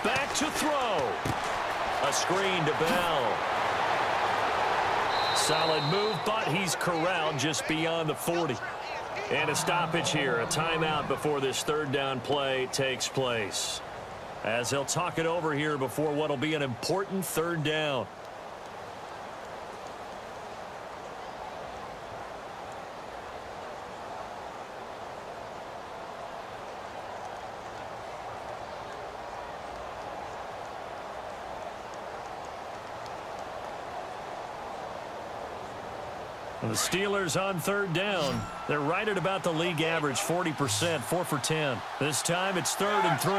Back to throw. A screen to Bell. Solid move, but he's corralled just beyond the 40. And a stoppage here, a timeout before this third down play takes place. As they'll talk it over here before what will be an important third down. The Steelers on third down. They're right at about the league average, 40%, 4 for 10. This time it's 3rd and 3.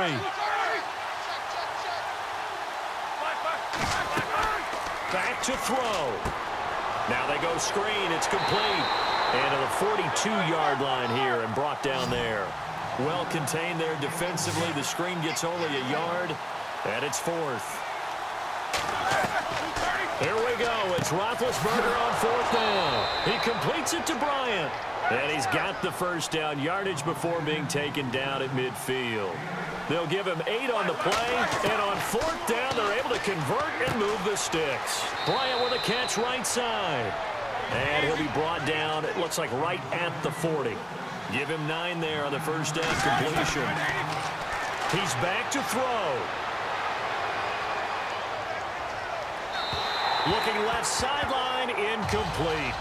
Back to throw. Now they go screen. It's complete. And to the 42-yard line here and brought down there. Well contained there defensively. The screen gets only a yard, and it's 4th. Here we go. It's Roethlisberger on 4th down. He completes it to Bryant. And he's got the first down, yardage before being taken down at midfield. They'll give him 8 on the play. And on 4th down, they're able to convert and move the sticks. Bryant with a catch right side. And he'll be brought down, it looks like right at the 40. Give him 9 there on the first down completion. He's back to throw. Looking left sideline, incomplete.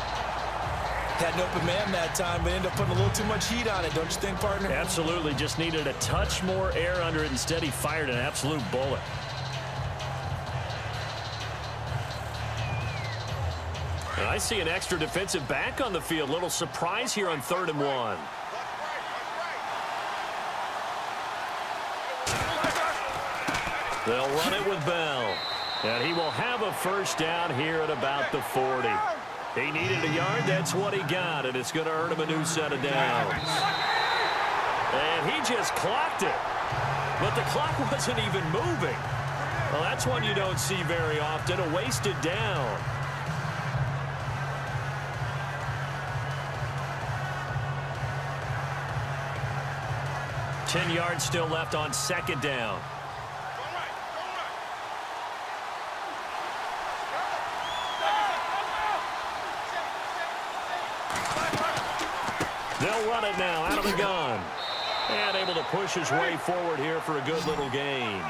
Had an open man that time, but ended up putting a little too much heat on it, don't you think, partner? Absolutely. Just needed a touch more air under it. Instead, he fired an absolute bullet. And I see an extra defensive back on the field. Little surprise here on 3rd and 1. They'll run it with Bell. And he will have a first down here at about the 40. He needed a yard. That's what he got, and it's going to earn him a new set of downs. And he just clocked it. But the clock wasn't even moving. Well, that's one you don't see very often, a wasted down. Ten yards still left on second down. They'll run it now out of the gun. And able to push his way forward here for a good little gain.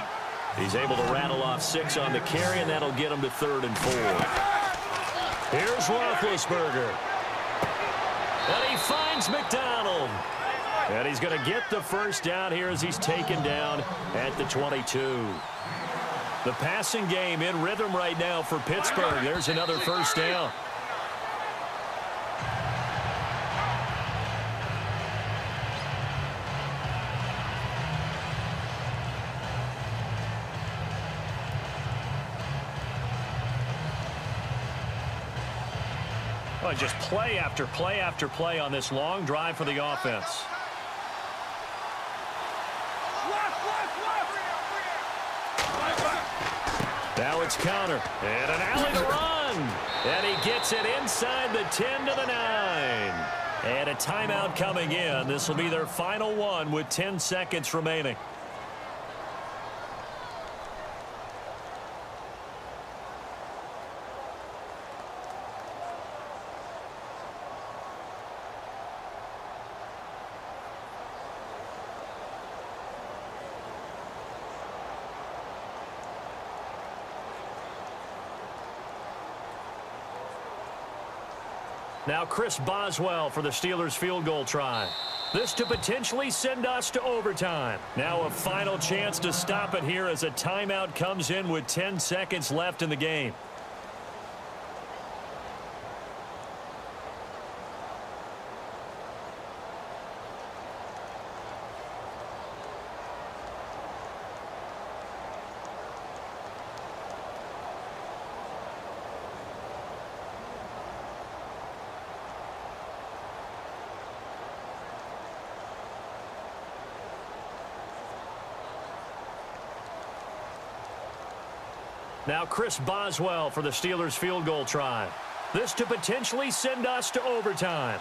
He's able to rattle off 6 on the carry, and that'll get him to 3rd and 4. Here's Roethlisberger. And he finds McDonald. And he's going to get the first down here as he's taken down at the 22. The passing game in rhythm right now for Pittsburgh. There's another first down. Oh, just play after play after play on this long drive for the offense. Now it's counter. And an alley to run. And he gets it inside the 10 to the 9. And a timeout coming in. This will be their final one with 10 seconds remaining. Now Chris Boswell for the Steelers field goal try. This to potentially send us to overtime. Now a final chance to stop it here as a timeout comes in with 10 seconds left in the game. Now Chris Boswell for the Steelers field goal try. This to potentially send us to overtime.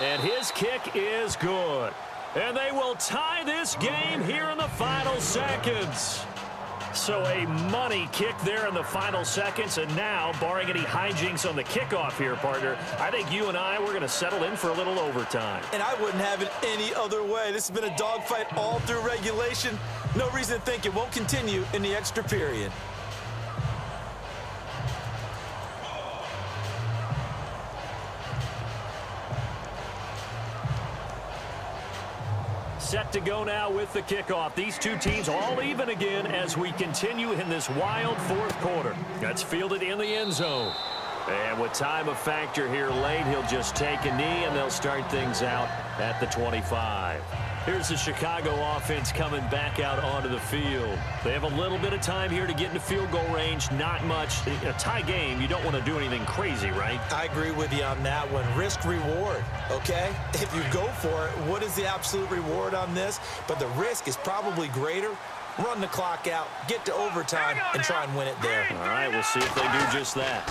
And his kick is good. And they will tie this game here in the final seconds. So a money kick there in the final seconds, and now, barring any hijinks on the kickoff here, partner, I think you and I, we're going to settle in for a little overtime. And I wouldn't have it any other way. This has been a dogfight all through regulation. No reason to think it won't continue in the extra period. Set to go now with the kickoff. These two teams all even again as we continue in this wild fourth quarter. That's fielded in the end zone. And with time a factor here late, he'll just take a knee and they'll start things out at the 25. Here's the Chicago offense coming back out onto the field. They have a little bit of time here to get into field goal range. Not much. A tie game, you don't want to do anything crazy, right? I agree with you on that one. Risk-reward, okay? If you go for it, what is the absolute reward on this? But the risk is probably greater. Run the clock out, get to overtime, and try and win it there. All right, we'll see if they do just that.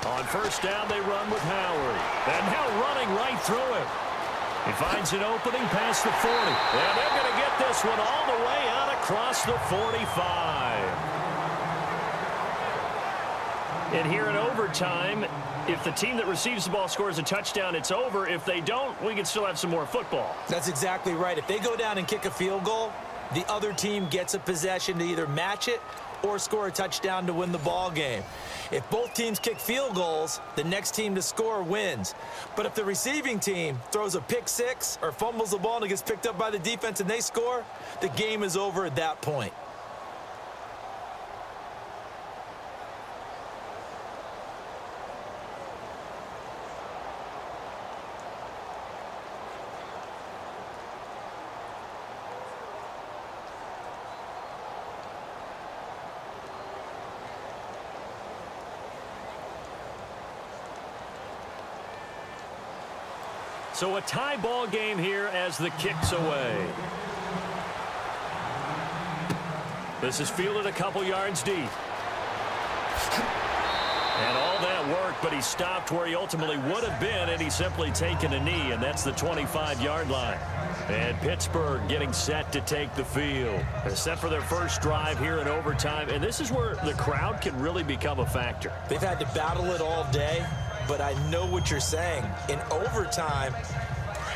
On first down, they run with Howard. And now running right through it. He finds an opening past the 40. And they're going to get this one all the way out across the 45. And here in overtime, if the team that receives the ball scores a touchdown, it's over. If they don't, we can still have some more football. That's exactly right. If they go down and kick a field goal, the other team gets a possession to either match it or score a touchdown to win the ball game. If both teams kick field goals, the next team to score wins. But if the receiving team throws a pick six or fumbles the ball and it gets picked up by the defense and they score, the game is over at that point. So a tie ball game here as the kick's away. This is fielded a couple yards deep. And all that work, but he stopped where he ultimately would have been, and he's simply taken a knee, and that's the 25-yard line. And Pittsburgh getting set to take the field. They're set for their first drive here in overtime, and this is where the crowd can really become a factor. They've had to battle it all day, but I know what you're saying. In overtime,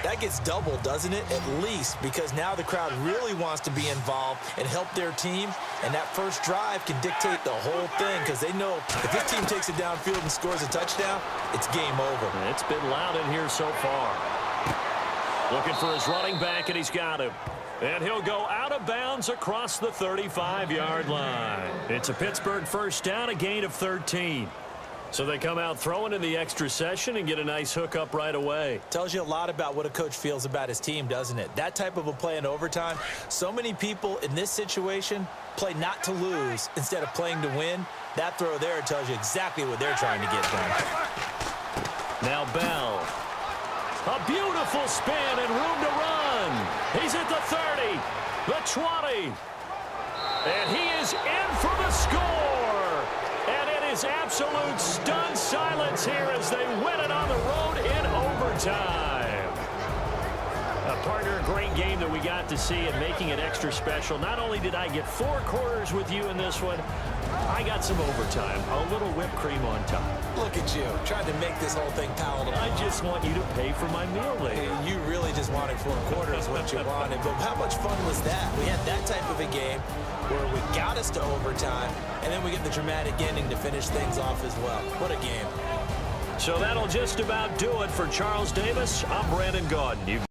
that gets doubled, doesn't it? At least, because now the crowd really wants to be involved and help their team, and that first drive can dictate the whole thing because they know if this team takes it downfield and scores a touchdown, it's game over. It's been loud in here so far. Looking for his running back, and he's got him. And he'll go out of bounds across the 35-yard line. It's a Pittsburgh first down, a gain of 13. So they come out throwing in the extra session and get a nice hook up right away. Tells you a lot about what a coach feels about his team, doesn't it? That type of a play in overtime, so many people in this situation play not to lose instead of playing to win. That throw there tells you exactly what they're trying to get done. Now Bell. A beautiful spin and room to run. He's at the 30, the 20. And he is in for the score. And it is absolute stunned silence here as they win it on the road in overtime. Partner, a great game that we got to see and making it extra special. Not only did I get 4 quarters with you in this one, I got some overtime, a little whipped cream on top. Look at you, trying to make this whole thing palatable. I just want you to pay for my meal later. You really just wanted 4 quarters what you wanted, but how much fun was that? We had that type of a game where we got us to overtime, and then we get the dramatic ending to finish things off as well. What a game. So that'll just about do it for Charles Davis. I'm Brandon Gaudin.